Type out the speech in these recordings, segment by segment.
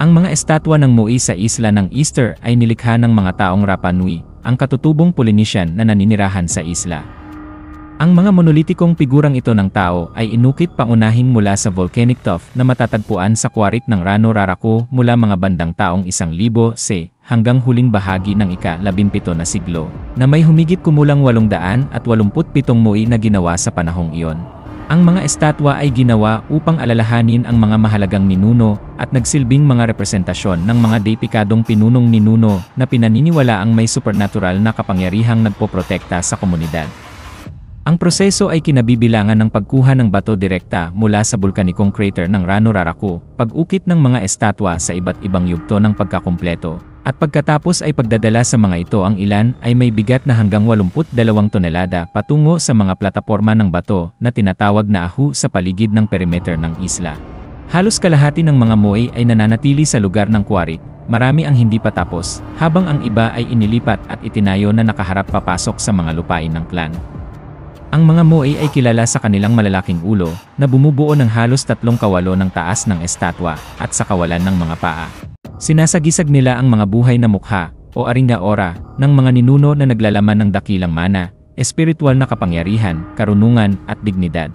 Ang mga estatwa ng Moai sa isla ng Easter ay nilikha ng mga taong Rapa Nui, ang katutubong Polynesian na naninirahan sa isla. Ang mga monolitikong figurang ito ng tao ay inukit pangunahing mula sa volcanic tuff na matatagpuan sa kwarik ng Rano Raraku mula mga bandang taong 1000 C hanggang huling bahagi ng ika-17 na siglo, na may humigit kumulang 887 Moai na ginawa sa panahong iyon. Ang mga estatwa ay ginawa upang alalahanin ang mga mahalagang ninuno at nagsilbing mga representasyon ng mga deipikadong pinunong ninuno na pinaniniwalaang may supernatural na kapangyarihang nagpoprotekta sa komunidad. Ang proseso ay kinabibilangan ng pagkuha ng bato direkta mula sa bulkanikong crater ng Rano Raraku, pag-ukit ng mga estatwa sa iba't ibang yugto ng pagkakumpleto, at pagkatapos ay pagdadala sa mga ito. Ang ilan ay may bigat na hanggang 82 tonelada patungo sa mga plataporma ng bato na tinatawag na ahu sa paligid ng perimeter ng isla. Halos kalahati ng mga Moai ay nananatili sa lugar ng kwarik, marami ang hindi pa tapos, habang ang iba ay inilipat at itinayo na nakaharap papasok sa mga lupain ng clan. Ang mga Moai ay kilala sa kanilang malalaking ulo, na bumubuo ng halos 3 kawalo ng taas ng estatwa, at sa kawalan ng mga paa. Sinasagisag nila ang mga buhay na mukha, o aringa ora, ng mga ninuno na naglalaman ng dakilang mana, espiritual na kapangyarihan, karunungan, at dignidad.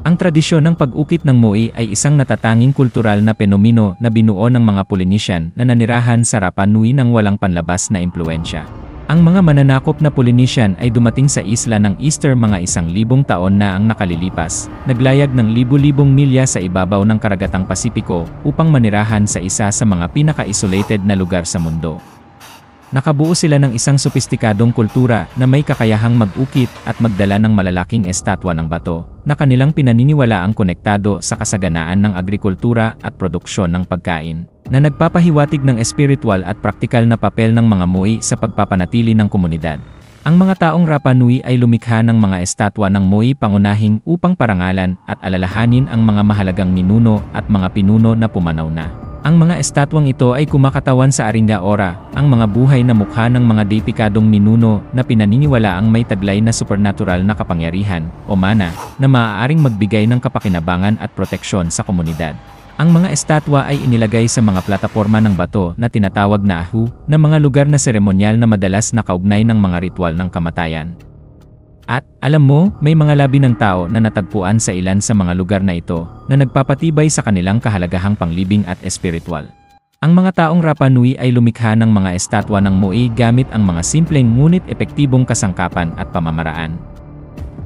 Ang tradisyon ng pag-ukit ng Moai ay isang natatanging kultural na penomeno na binuo ng mga Polynesian na nanirahan sa Rapa Nui ng walang panlabas na impluensya. Ang mga mananakop na Polynesian ay dumating sa isla ng Easter mga 1,000 taon na ang nakalilipas, naglayag ng libu-libong milya sa ibabaw ng karagatang Pasipiko upang manirahan sa isa sa mga pinaka-isolated na lugar sa mundo. Nakabuo sila ng isang sopistikadong kultura na may kakayahang mag-ukit at magdala ng malalaking estatwa ng bato, na kanilang pinaniniwalaang konektado sa kasaganaan ng agrikultura at produksyon ng pagkain, na nagpapahiwatig ng espiritual at praktikal na papel ng mga Moai sa pagpapanatili ng komunidad. Ang mga taong Rapa Nui ay lumikha ng mga estatwa ng Moai pangunahing upang parangalan at alalahanin ang mga mahalagang ninuno at mga pinuno na pumanaw na. Ang mga estatwang ito ay kumakatawan sa aringa ora, ang mga buhay na mukha ng mga deipikadong ninuno na pinaniniwalaang may taglay na supernatural na kapangyarihan, o mana, na maaaring magbigay ng kapakinabangan at proteksyon sa komunidad. Ang mga estatwa ay inilagay sa mga plataporma ng bato na tinatawag na ahu, na mga lugar na seremonyal na madalas nakaugnay ng mga ritual ng kamatayan. At, alam mo, may mga labi ng tao na natagpuan sa ilan sa mga lugar na ito, na nagpapatibay sa kanilang kahalagahang panglibing at espiritual. Ang mga taong Rapa Nui ay lumikha ng mga estatwa ng Moai gamit ang mga simpleng ngunit epektibong kasangkapan at pamamaraan.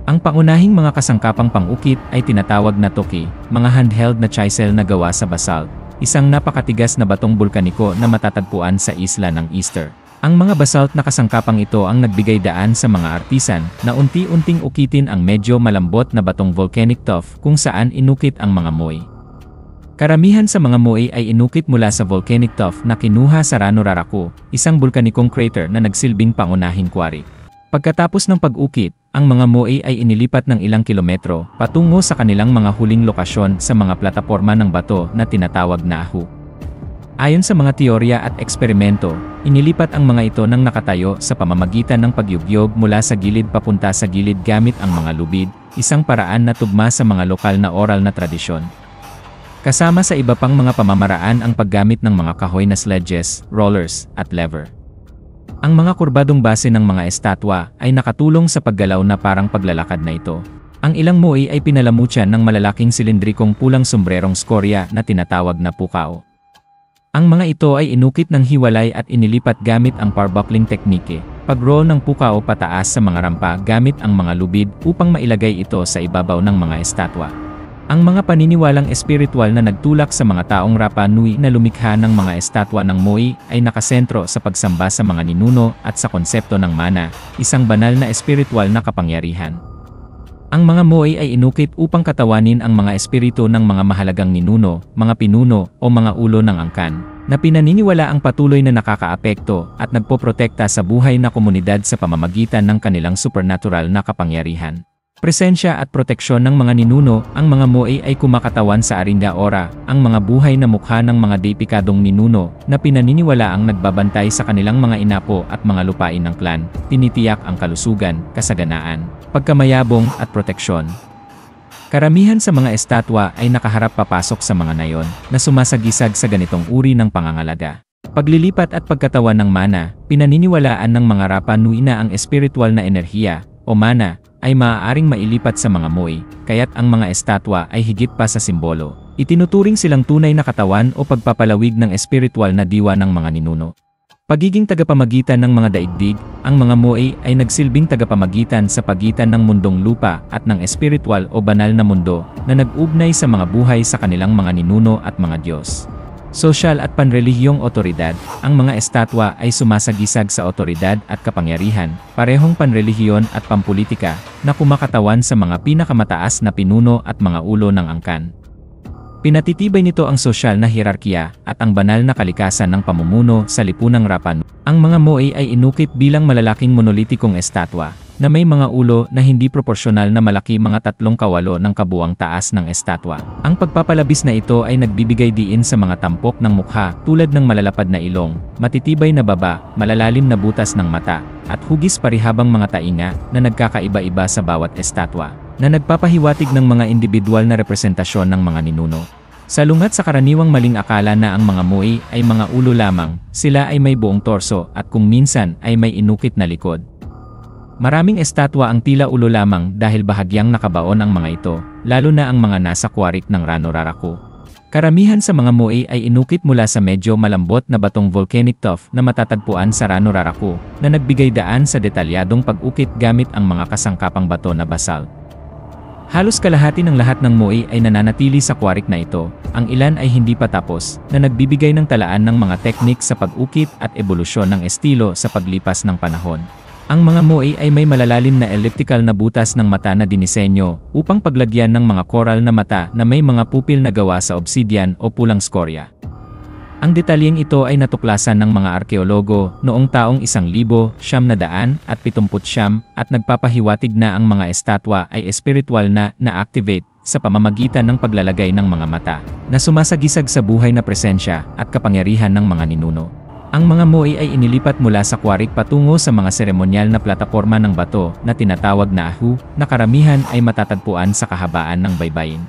Ang pangunahing mga kasangkapang pang-ukit ay tinatawag na toki, mga handheld na chisel na gawa sa basalt, isang napakatigas na batong bulkaniko na matatagpuan sa isla ng Easter. Ang mga basalt na kasangkapang ito ang nagbigay daan sa mga artisan na unti-unting ukitin ang medyo malambot na batong volcanic tuff kung saan inukit ang mga Moai. Karamihan sa mga Moai ay inukit mula sa volcanic tuff na kinuha sa Rano Raraku, isang bulkanikong crater na nagsilbing pangunahing quarry. Pagkatapos ng pag-ukit, ang mga Moai ay inilipat ng ilang kilometro patungo sa kanilang mga huling lokasyon sa mga plataporma ng bato na tinatawag na ahu. Ayon sa mga teorya at eksperimento, inilipat ang mga ito ng nakatayo sa pamamagitan ng pagyugyog mula sa gilid papunta sa gilid gamit ang mga lubid, isang paraan na tugma sa mga lokal na oral na tradisyon. Kasama sa iba pang mga pamamaraan ang paggamit ng mga kahoy na sledges, rollers, at lever. Ang mga kurbadong base ng mga estatwa ay nakatulong sa paggalaw na parang paglalakad na ito. Ang ilang Moai ay pinalamutyan ng malalaking silindrikong pulang sombrerong skorya na tinatawag na pukao. Ang mga ito ay inukit ng hiwalay at inilipat gamit ang parbuckling teknike, pag-roll ng pukao pataas sa mga rampa gamit ang mga lubid upang mailagay ito sa ibabaw ng mga estatwa. Ang mga paniniwalang espiritual na nagtulak sa mga taong Rapa Nui na lumikha ng mga estatwa ng Moai ay nakasentro sa pagsamba sa mga ninuno at sa konsepto ng mana, isang banal na espiritual na kapangyarihan. Ang mga Moai ay inukit upang katawanin ang mga espiritu ng mga mahalagang ninuno, mga pinuno, o mga ulo ng angkan, na pinaniniwala ang patuloy na nakakaapekto at nagpoprotekta sa buhay na komunidad sa pamamagitan ng kanilang supernatural na kapangyarihan. Presensya at proteksyon ng mga ninuno, ang mga Moai ay kumakatawan sa aringa ora, ang mga buhay na mukha ng mga deipikadong ninuno na pinaniniwala ang nagbabantay sa kanilang mga inapo at mga lupain ng clan, tinitiyak ang kalusugan, kasaganaan, pagkamayabong at proteksyon. Karamihan sa mga estatwa ay nakaharap papasok sa mga nayon na sumasagisag sa ganitong uri ng pangangalaga. Paglilipat at pagkatawan ng mana, pinaniniwalaan ng mga Rapa Nui na ang espiritual na enerhiya o mana ay maaaring mailipat sa mga moy, kaya't ang mga estatwa ay higit pa sa simbolo. Itinuturing silang tunay na katawan o pagpapalawig ng espiritual na diwa ng mga ninuno. Pagiging tagapamagitan ng mga daigdig, ang mga moai ay nagsilbing tagapamagitan sa pagitan ng mundong lupa at ng espiritual o banal na mundo na nag-ugnay sa mga buhay sa kanilang mga ninuno at mga Diyos. Sosyal at panrelihiyong otoridad, ang mga estatwa ay sumasagisag sa otoridad at kapangyarihan, parehong panrelihiyon at pampolitika, na kumakatawan sa mga pinakamataas na pinuno at mga ulo ng angkan. Pinatitibay nito ang sosyal na hierarkiya at ang banal na kalikasan ng pamumuno sa lipunang Rapa Nui. Ang mga moai ay inukit bilang malalaking monolitikong estatwa na may mga ulo na hindi proporsyonal na malaki, mga 3 kawalo ng kabuang taas ng estatwa. Ang pagpapalabis na ito ay nagbibigay diin sa mga tampok ng mukha tulad ng malalapad na ilong, matitibay na baba, malalalim na butas ng mata, at hugis parihabang mga tainga na nagkakaiba-iba sa bawat estatwa, na nagpapahiwatig ng mga individual na representasyon ng mga ninuno. Salungat sa karaniwang maling akala na ang mga moai ay mga ulo lamang, sila ay may buong torso at kung minsan ay may inukit na likod. Maraming estatwa ang tila ulo lamang dahil bahagyang nakabaon ang mga ito, lalo na ang mga nasa kwarik ng Rano Raraku. Karamihan sa mga moai ay inukit mula sa medyo malambot na batong volcanic tuff na matatagpuan sa Rano Raraku, na nagbigay daan sa detalyadong pag-ukit gamit ang mga kasangkapang bato na basalt. Halos kalahati ng lahat ng moai ay nananatili sa kwarik na ito, ang ilan ay hindi pa tapos, na nagbibigay ng talaan ng mga teknik sa pag-ukit at ebolusyon ng estilo sa paglipas ng panahon. Ang mga moai ay may malalalim na elliptical na butas ng mata na dinisenyo upang paglagyan ng mga coral na mata na may mga pupil na gawa sa obsidian o pulang skorya. Ang detalyeng ito ay natuklasan ng mga arkeologo noong taong 1979 at nagpapahiwatig na ang mga estatwa ay espiritual na na-activate sa pamamagitan ng paglalagay ng mga mata na sumasagisag sa buhay na presensya at kapangyarihan ng mga ninuno. Ang mga moai ay inilipat mula sa kwarik patungo sa mga seremonyal na plataporma ng bato na tinatawag na ahu, na karamihan ay matatagpuan sa kahabaan ng baybayin.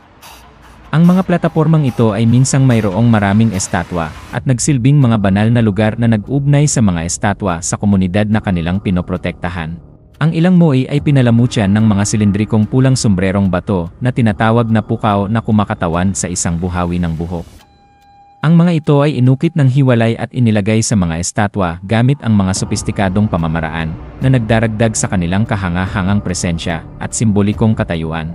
Ang mga platapormang ito ay minsang mayroong maraming estatwa at nagsilbing mga banal na lugar na nag-ugnay sa mga estatwa sa komunidad na kanilang pinoprotektahan. Ang ilang moai ay pinalamutyan ng mga silindrikong pulang sombrerong bato na tinatawag na pukaw na kumakatawan sa isang buhawi ng buhok. Ang mga ito ay inukit ng hiwalay at inilagay sa mga estatwa gamit ang mga sopistikadong pamamaraan na nagdaragdag sa kanilang kahanga-hangang presensya at simbolikong katayuan.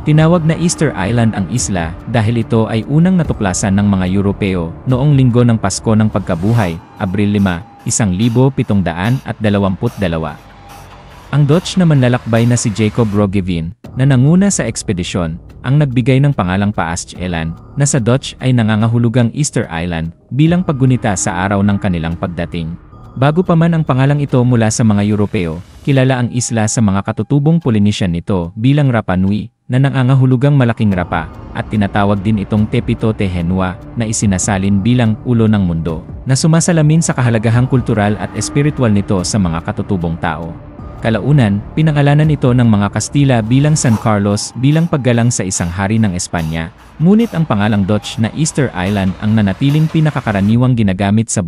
Tinawag na Easter Island ang isla dahil ito ay unang natuklasan ng mga Europeo noong linggo ng Pasko ng Pagkabuhay, Abril 5, 1722. Ang Dutch na manlalakbay na si Jacob Roggeveen, na nanguna sa ekspedisyon, ang nagbigay ng pangalang Paasche-Eland, na sa Dutch ay nangangahulugang Easter Island, bilang paggunita sa araw ng kanilang pagdating. Bago pa man ang pangalang ito mula sa mga Europeo, kilala ang isla sa mga katutubong Polynesian nito bilang Rapa Nui, na nangangahulugang malaking rapa, at tinatawag din itong Tepito Tehenua, na isinasalin bilang ulo ng mundo, na sumasalamin sa kahalagahang kultural at espiritual nito sa mga katutubong tao. Kalaunan, pinangalanan ito ng mga Kastila bilang San Carlos bilang paggalang sa isang hari ng Espanya, ngunit ang pangalang Dutch na Easter Island ang nanatiling pinakakaraniwang ginagamit sa